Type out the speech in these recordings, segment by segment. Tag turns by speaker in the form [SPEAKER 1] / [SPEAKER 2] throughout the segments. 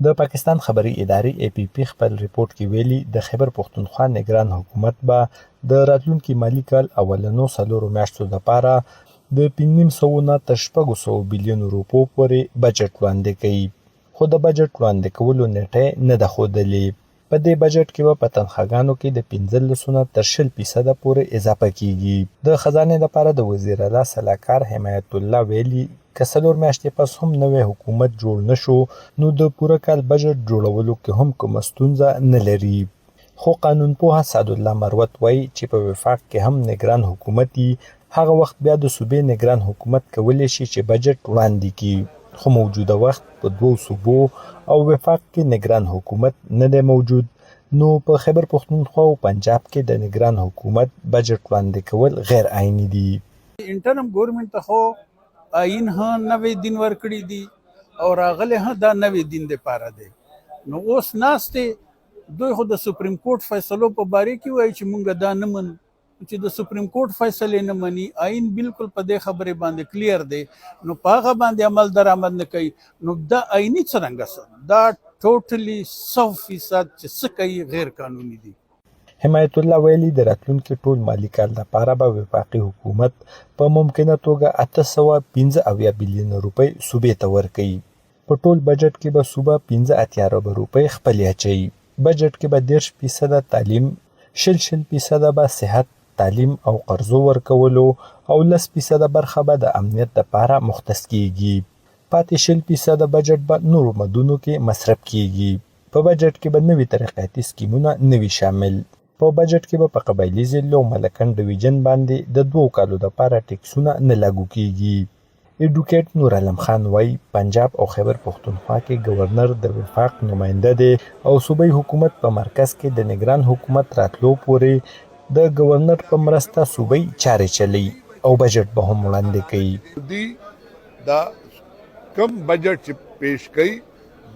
[SPEAKER 1] د پاکستان خبري ادارې APP خپل ریپورت کې ویلي د خیبر پښتونخوا نگران حکومت به د راتلونکي مالی کال اولنو 4 میاشتو لپاره د 500 نه تر 600 بلیون روپو پورې بجټ وړاندې کوي. خو د بجټ وړاندې کولو نیټه نه ده ښودلې. په دې بجټ کې به په تنخواګانو کې د 15 نه تر 20% پورې اضافه کیږي. د خزانې لپاره د وزیر اعلی سلاکار حمایت الله ویلي که 4 میاشتې پس هم نوی حکومت جوړ نشو نو د پوره کال بجټ جوړولو کې هم کومه ستونزه نه لري. خو قانونپوه سعدالله مروت وایي چې په وفاق کې هم نگران حکومتي هغه وخت بیا د صوبې نگران حکومت کولی شي چې بجټ وړاندې کړي. خو موجوده وخت په 2 صوبو او وفاق کې نگران حکومت نه دی موجود، نو په خیبر پښتونخوا او پنجاب کې د نگران حکومت بجټ وړاندې کول غیر عیني دي.
[SPEAKER 2] انټرم ګورنمنت ته خو آئین ها 90 دن ورکړي دي او راغله ها دا 90 دن د پاره دی. نو اوس ناشته دوی خو د سپریم کورټ فیصلو په باره کې وایي چې مونږ دا نه منو. چې د سپریم کورټ فیصله نه مني، آئین بالکل په دې خبره باندې کلیر دی، نو په هغه باندې عمل درآمد نه کوي، نو دا آئینی څرنګه دا ټوټلی 100% چې څه کوي غیر قانوني دي.
[SPEAKER 1] حمایت الله ویلي د راتلونکي ټول مالی کال لپاره به وفاقي حکومت په ممکنه توګه 815 بلیون روپۍ صوبې ته ورکوي. په ټول بجټ کې به صوبه 15 ارب روپۍ خپلې اچوي. بجټ کې به 10% تعلیم، 0.0% به صحت، تعلیم او قرضو ورکولو او 10% برخه به د امنیت لپاره مختص کیږي. پاتې 0.0% بجټ به نورو مدونو کې مصرف کیږي. په بجټ کې به نوي ترقیاتي سکیمونه نوي شامل. په بجټ کې به په قبایلي ضلعو ملکن ډویژن باندې د 2 کالو لپاره ټیکسونه نه لاګو کیږي. ایډوکیټ نور علم خان وایي پنجاب او خیبر پښتونخوا کې گورنر د وفاق نماینده دی او صوبایي حکومت په مرکز کې د نگران حکومت راتلو پورې د گورنر په مرسته صوبایي چارې چلی او بجټ به هم وړاندې کوي.
[SPEAKER 3] دا کم بجټ چې پیش کوي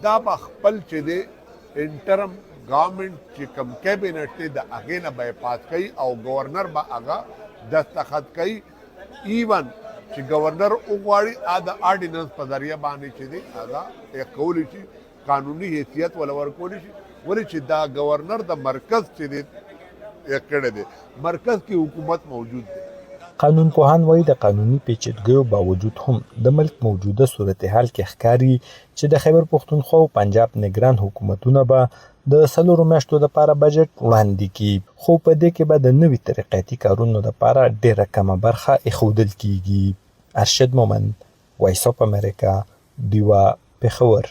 [SPEAKER 3] دا به خپل چې دی انټرم گورنمنت چې کم کابینټ دی د هغې نه به یې پاس کوي او گورنر به هغه دستخط کوي. ایون چې گورنر وغواړي د آرډیننس په ذریعه باندې چې دی هغه کولی شي قانوني حیثیت ولا ورکولی شي. ولې چې دا گورنر د مرکز چې دی کړی دی، مرکز کې حکومت موجود دی.
[SPEAKER 1] قانون پوهان وایي د قانوني پیچیدګیو باوجود هم د ملک موجوده صورتحال کې ښکاري چې د خیبر پښتونخوا او پنجاب نگران حکومتونه به د 4 میاشتو لپاره بجټ وړاندې کړي، خو په دې کې به د نوي ترقیاتي کارونو لپاره ډیره کمه برخه ایښودل کیږي. ارشد مومند، وایس اف امریکا، ډیوا، پېښور.